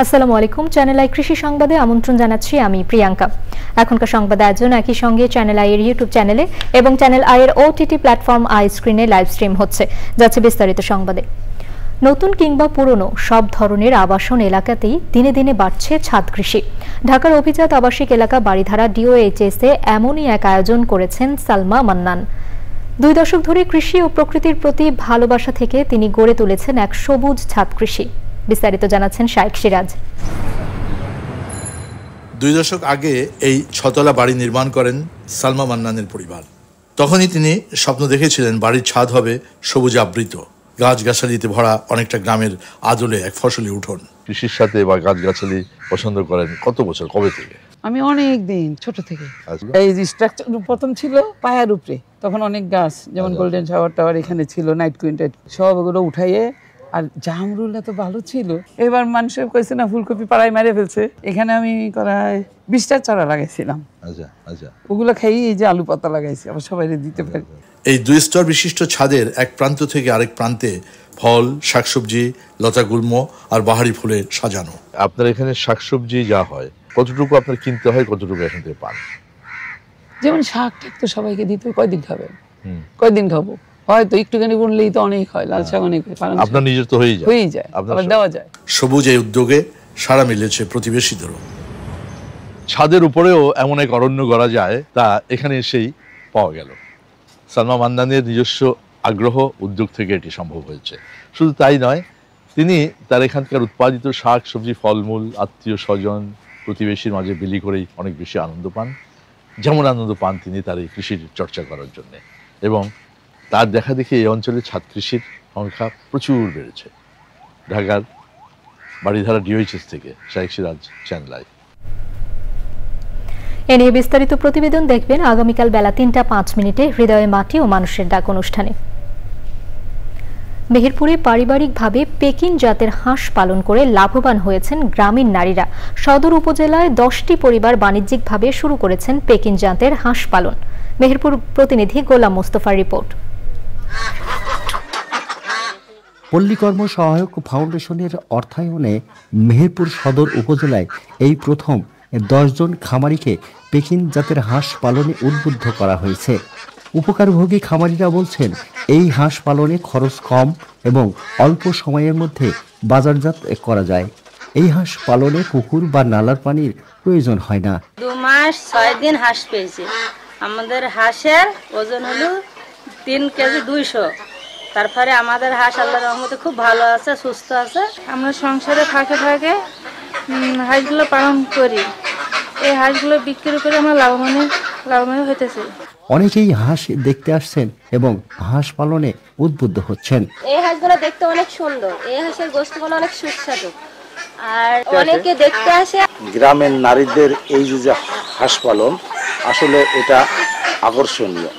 আসসালামু আলাইকুম। Channel I কৃষি সংবাদে আমন্ত্রণ জানাচ্ছি আমি প্রিয়াঙ্কা। এখনকার সংবাদ আয়োজন একই সঙ্গে চ্যানেল আই এর ইউটিউব চ্যানেলে এবং চ্যানেল আই এর ওটিটি প্ল্যাটফর্ম আই স্ক্রিনে লাইভ স্ট্রিম হচ্ছে। যাচ্ছে বিস্তারিত সংবাদে। নতুন কিংবা পুরনো সব ধরনের আবাসন এলাকাতেই দিনে দিনে বাড়ছে ছাদ কৃষি। ঢাকার অভিজাত আবাসিক এলাকা বাড়িধারা ডিওএইচএস এ এমনই এক আয়োজন করেছেন সালমা মান্নান। 2 দশক ধরে কৃষি ও প্রকৃতির প্রতি ভালোবাসা থেকে তিনি গড়ে তুলেছেন এক সবুজ ছাদ কৃষি। বিস্তারিত জানাচ্ছেন শাইখ সিরাজ। 2 দশক আগে এই 6তলা বাড়ি নির্মাণ করেন সালমা মান্নানের পরিবার। তখনই তিনি স্বপ্ন দেখেছিলেন বাড়ির ছাদ হবে সবুজ আবৃত, গাছগাছালিতে ভরা, অনেকটা গ্রামের আদলে এক ফসলি উঠোন। কৃষির সাথে বা গাছগাছালি পছন্দ করেন কত বছর, কবে থেকে? আমি অনেক দিন ছোট থেকে। এই যে স্ট্রাকচার প্রথম ছিল পায়ার উপরে, তখন অনেক গাছ, যেমন গোল্ডেন শাওয়ার টাওয়ার এখানে ছিল, নাইট কুইন সবগুলো উঠাইয়ে, আর জামরুল এত ভালো ছিল। এবার মানুষের কইছে না ফুলকপি পাড়ায় মেরে ফেলছে, এখানে আমি করায় 20টা চারা লাগাইছিলাম। আচ্ছা আচ্ছা, ওগুলো খাই এই যে আলু পাতা লাগাইছি, আবার সবাই দিতে পারি। এই 2 স্তর বিশিষ্ট ছাদের এক প্রান্ত থেকে আরেক প্রান্তে ফল, শাকসবজি, লতাগুল্ম আর বাহারি ফুলে সাজানো। আপনার এখানে শাকসবজি যা হয় কতটুকু আপনার কিনতে হয়, কতটুকু এখান থেকে পান? যেমন শাক ঠিক তো সবাইকে দিতে, কয়দিন খাবেন, কয়দিন খাবো, হয়তো একটুখানি বুনলেই তো অনেক হয়, লাল শাক অনেক হয়, আপনার নিজের তো হয়ে যায়, আবার দেওয়া যায়। সবুজ এই উদ্যোগে সাড়া মিলেছে প্রতিবেশীদেরও। ছাদের উপরেও এমন এক অরণ্য গড়া যায়, তা এখানে এসেই পাওয়া গেল। সালমা মান্নানের নিজস্ব আগ্রহ, উদ্যোগ থেকে এটি সম্ভব হয়েছে। শুধু তাই নয়, তিনি তার এখানকার উৎপাদিত শাক সবজি, ফলমূল আত্মীয় স্বজন প্রতিবেশীর মাঝে বিলি করেই অনেক বেশি আনন্দ পান। যেমন আনন্দ পান তিনি তার এই কৃষির চর্চা করার জন্যে, এবং তার দেখা দেখি এই অঞ্চলে ছাদ কৃষির সংখ্যা প্রচুর বেড়েছে। ঢাকার বাড়িধারা ডিওএইচএস থেকে শাইখ সিরাজ, চ্যানেল আই। এ নিয়ে বিস্তারিত প্রতিবেদন দেখবেন আগামীকাল বেলা 3:05 হৃদয়ে মাটি ও মানুষের ডাক অনুষ্ঠানে। মেহেরপুরে পারিবারিকভাবে পেকিন জাতের হাঁস পালন করে লাভবান হয়েছেন গ্রামীণ নারীরা। সদর উপজেলায় 10টি পরিবার বাণিজ্যিকভাবে শুরু করেছেন পেকিন জাতের হাঁস পালন। মেহেরপুর প্রতিনিধি গোলাম মোস্তফার রিপোর্ট। পল্লীকর্ম সহায়ক ফাউন্ডেশনের অর্থায়নে মেহেরপুর সদর উপজেলায় এই প্রথম 10 জন খামারিকে পেকিন জাতের হাঁস পালনে উদ্বুদ্ধ করা হয়েছে। উপকারভোগী খামারিরা বলছেন, এই হাঁস পালনে খরচ কম এবং অল্প সময়ের মধ্যে বাজারজাত করা যায়। এই হাঁস পালনে পুকুর বা নালার পানির প্রয়োজন হয় না। 2 মাস 6 দিন হাঁস পেয়েছি। আমাদের হাঁসের ওজন হলো 3 কেজি 200। তারপরে আমাদের হাঁস আল্লাহর রহমতে খুব ভালো আছে, সুস্থ আছে। আমরা সংসারে ফাঁকে ফাঁকে হাঁসগুলো পালন করি। এই হাঁসগুলো বিক্রি করে আমরা লাভবান হইতেছি। অনেকেই হাঁস দেখতে আসছেন এবং হাঁস পালনে উদ্বুদ্ধ হচ্ছেন। এই হাঁসগুলো দেখতে অনেক সুন্দর, এই হাঁসের গোশতগুলো অনেক সুস্বাদু, আর অনেকে দেখতে আসে। গ্রামের নারীদের এই যে হাঁস পালন, আসলে এটা আকর্ষণীয়।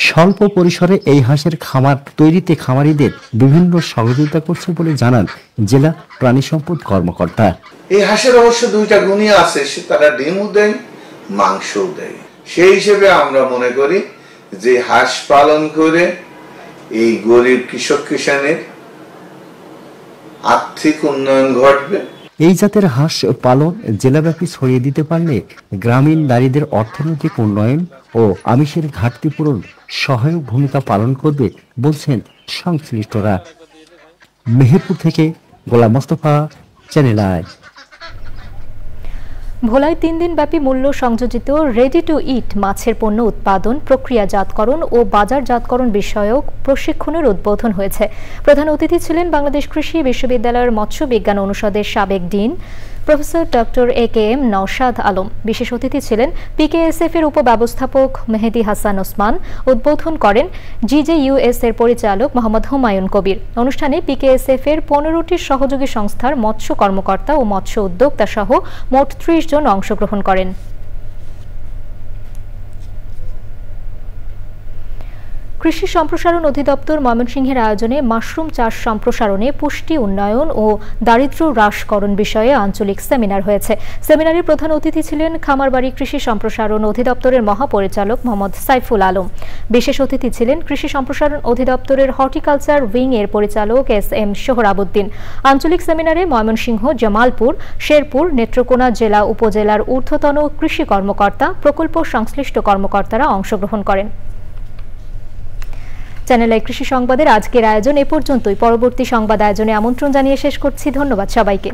স্বল্প পরিসরে এই হাঁসের খামার তৈরিতে খামারিদের বিভিন্ন সহযোগিতা করছে বলে জানান জেলা প্রাণী সম্পদ কর্মকর্তা। এই হাঁসের অবশ্য 2টা গুণই আছে, তারা ডিমও দেয়, মাংসও দেয়। সেই হিসেবে আমরা মনে করি যে হাঁস পালন করে এই গরিব কৃষক কিষানের আর্থিক উন্নয়ন ঘটবে। এই জাতের হাঁস পালন জেলাব্যাপী ছড়িয়ে দিতে পারলে গ্রামীণ নারীদের অর্থনৈতিক উন্নয়ন ও আমিষের ঘাটতি পূরণ সহায়ক ভূমিকা পালন করবে বলছেন সংশ্লিষ্টরা। মেহেরপুর থেকে গোলাম মোস্তফা, চ্যানেল আই। ভোলায় 3 দিনব্যাপী মূল্য সংযোজিত রেডি টু ইট মাছের পণ্য উৎপাদন, প্রক্রিয়াজাতকরণ ও বাজারজাতকরণ বিষয়ক প্রশিক্ষণের উদ্বোধন হয়েছে। প্রধান অতিথি ছিলেন বাংলাদেশ কৃষি বিশ্ববিদ্যালয়ের মৎস্য বিজ্ঞান অনুষদের সাবেক dean professor doctor AKM Naushad Alam. বিশেষ অতিথি ছিলেন PKSF এর উপব্যবস্থাপক মেহেদি হাসান ওসমান। উদ্বোধন করেন GJUS এর পরিচালক মোহাম্মদ হুমায়ুন কবির। অনুষ্ঠানে PKSF এর 15টি সহযোগী সংস্থার মৎস্য কর্মকর্তা ও মৎস্য উদ্যোক্তা সহ মোট 30 জন অংশগ্রহণ করেন। কৃষি সম্প্রসারণ অধিদপ্তর ময়মনসিংহের আয়োজনে মাশরুম চাষ সম্প্রসারণে পুষ্টি উন্নয়ন ও দারিদ্র্য হ্রাসকরণ বিষয়ে আঞ্চলিক সেমিনার হয়েছে। সেমিনারের প্রধান অতিথি ছিলেন খামারবাড়ি কৃষি সম্প্রসারণ অধিদপ্তরের মহাপরিচালক মোহাম্মদ সাইফুল আলম। বিশেষ অতিথি ছিলেন কৃষি সম্প্রসারণ অধিদপ্তরের হর্টিকালচার উইং এর পরিচালক SM সোহরাবুদ্দিন। আঞ্চলিক সেমিনারে ময়মনসিংহ, জামালপুর, শেরপুর, নেত্রকোনা জেলা উপজেলার ঊর্ধ্বতন কৃষি কর্মকর্তা, প্রকল্প সংশ্লিষ্ট কর্মকর্তারা অংশগ্রহণ করেন। চ্যানেল আই কৃষি সংবাদের আজকের আয়োজন এ পর্যন্তই। পরবর্তী সংবাদ আয়োজনে আমন্ত্রণ জানিয়ে শেষ করছি। ধন্যবাদ সবাইকে।